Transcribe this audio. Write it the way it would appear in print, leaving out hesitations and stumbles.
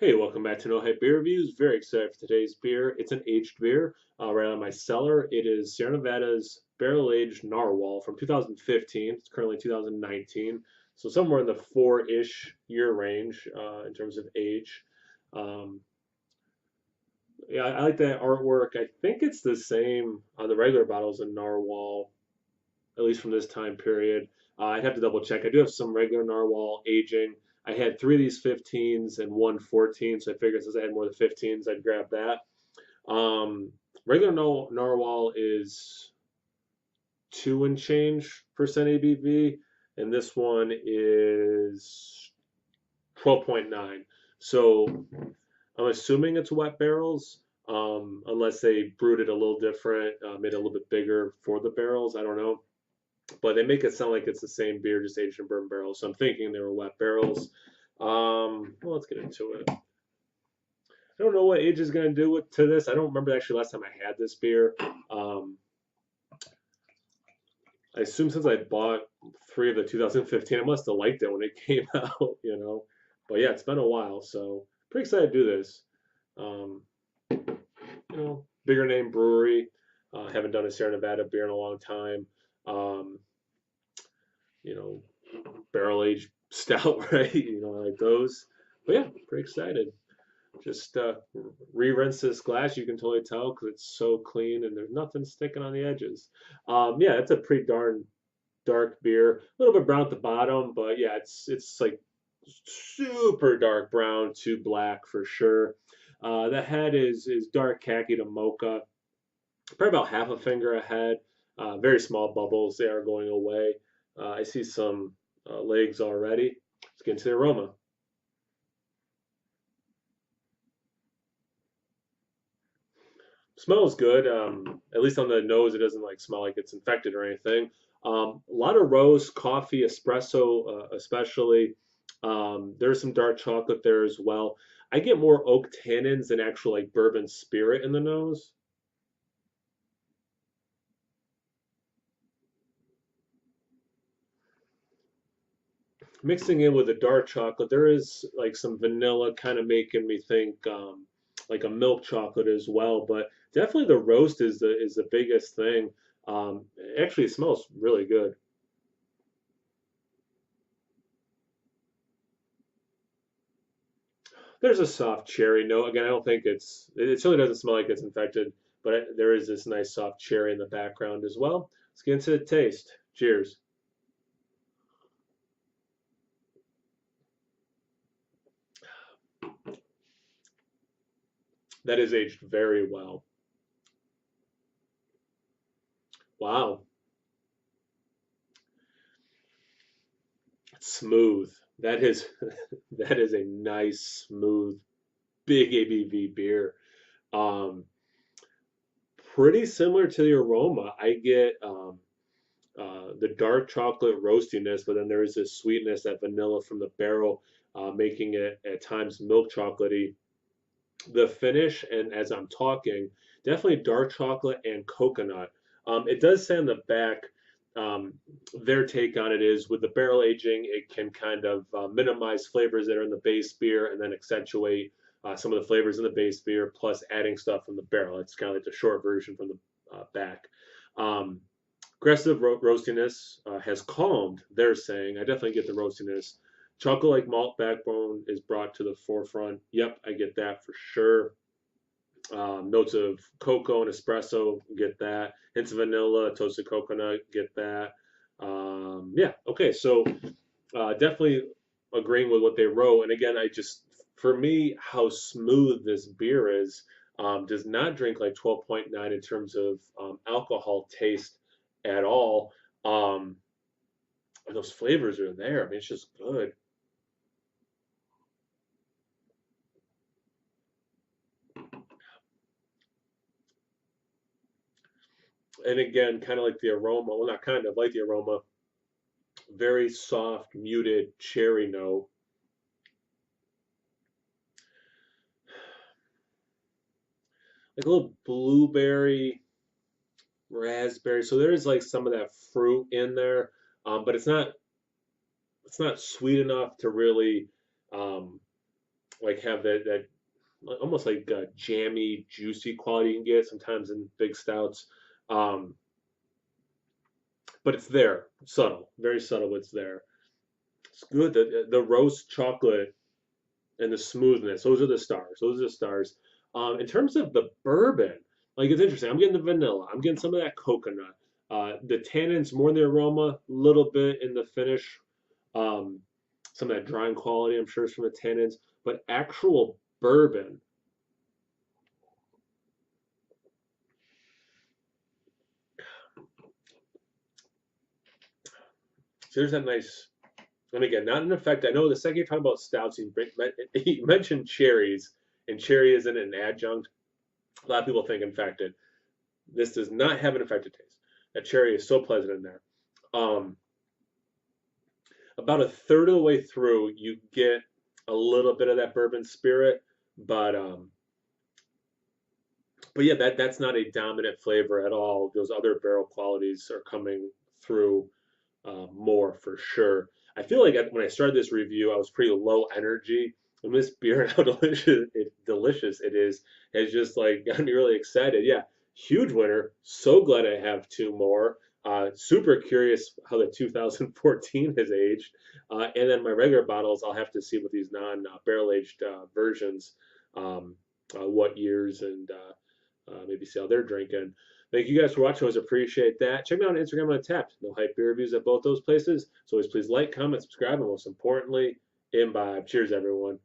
Hey, welcome back to No Hype Beer Reviews. Very excited for today's beer. It's an aged beer right out of my cellar. It is Sierra Nevada's barrel aged Narwhal from 2015. It's currently 2019, so somewhere in the four-ish year range in terms of age. Um, yeah, I like that artwork. I think it's the same on the regular bottles in Narwhal, at least from this time period. I'd have to double check. I do have some regular Narwhal aging. I had three of these 15s and one 14, so I figured since I had more than 15s, I'd grab that. Regular Narwhal is 2 and change percent ABV, and this one is 12.9. So I'm assuming it's wet barrels, unless they brewed it a little different, made it a little bit bigger for the barrels. I don't know, but they make it sound like it's the same beer, just aged in bourbon barrels. So I'm thinking they were wet barrels. Well, let's get into it. I don't know what age is going to do to this. I don't remember actually last time I had this beer. Um, I assume since I bought three of the 2015, I must have liked it when it came out. But yeah, it's been a while, so pretty excited to do this. Um, Bigger name brewery. Haven't done a Sierra Nevada beer in a long time. Um, you know, barrel aged stout, right? I like those. But yeah, pretty excited. Just re-rinse this glass. You can totally tell because it's so clean and there's nothing sticking on the edges. Yeah, it's a pretty darn dark beer. A little bit brown at the bottom, but yeah, it's like super dark brown to black for sure. The head is dark khaki to mocha, probably about half a finger ahead. Very small bubbles. They are going away. I see some legs already. Let's get into the aroma. Smells good. At least on the nose, it doesn't like smell like it's infected or anything. A lot of roast, coffee, espresso, especially. There's some dark chocolate there as well. I get more oak tannins than actual like bourbon spirit in the nose. Mixing in with the dark chocolate, there is like some vanilla kind of making me think like a milk chocolate as well. But definitely the roast is the biggest thing. Actually, it smells really good. There's a soft cherry note. Again, I don't think it certainly doesn't smell like it's infected, but there is this nice soft cherry in the background as well. Let's get into the taste. Cheers. That is aged very well. Wow. Smooth. That is that is a nice, smooth, big ABV beer. Um, Pretty similar to the aroma. I get the dark chocolate roastiness, but then there is this sweetness, that vanilla from the barrel, making it at times milk chocolatey. The finish, and as I'm talking, definitely dark chocolate and coconut. It does say on the back, their take on it is with the barrel aging, it can kind of minimize flavors that are in the base beer and then accentuate some of the flavors in the base beer, plus adding stuff from the barrel. It's kind of like the short version from the back. Um, Aggressive roastiness has calmed, they're saying. I definitely get the roastiness. Chocolate like malt backbone is brought to the forefront. Yep, I get that for sure. Notes of cocoa and espresso, get that. Hints of vanilla, toasted coconut, get that. Yeah, okay, so definitely agreeing with what they wrote. And again, for me, how smooth this beer is, does not drink like 12.9 in terms of alcohol taste at all. Um, and those flavors are there. I mean, it's just good. And again, kind of like the aroma, well, not kind of like the aroma, very soft, muted cherry note. Like a little blueberry, raspberry. So there is like some of that fruit in there, but it's not sweet enough to really um, like have that almost like jammy, juicy quality you can get sometimes in big stouts. Um, but it's there, subtle, very subtle. It's there. It's good. The roast chocolate and the smoothness. Those are the stars. Those are the stars. In terms of the bourbon, like it's interesting. I'm getting the vanilla. I'm getting some of that coconut. The tannins more in the aroma, a little bit in the finish. Um, some of that drying quality, I'm sure, is from the tannins. But actual bourbon, so there's that nice. And again, not an effect. I know the second you're talking about stouts, you mentioned cherries, and cherry isn't an adjunct. A lot of people think infected. This does not have an affected taste. That cherry is so pleasant in there. Um, about a third of the way through, you get a little bit of that bourbon spirit, but but yeah, that's not a dominant flavor at all. Those other barrel qualities are coming through more for sure. I feel like when I started this review, I was pretty low energy. And this beer and how delicious it is has just like got me really excited. Yeah, huge winner. So glad I have two more. Super curious how the 2014 has aged. And then my regular bottles, I'll have to see with these non barrel aged versions what years and maybe see how they're drinking. Thank you guys for watching. Always appreciate that. Check me out on Instagram and Tapped. No hype beer reviews at both those places. So always please like, comment, subscribe, and most importantly, imbibe. Cheers, everyone.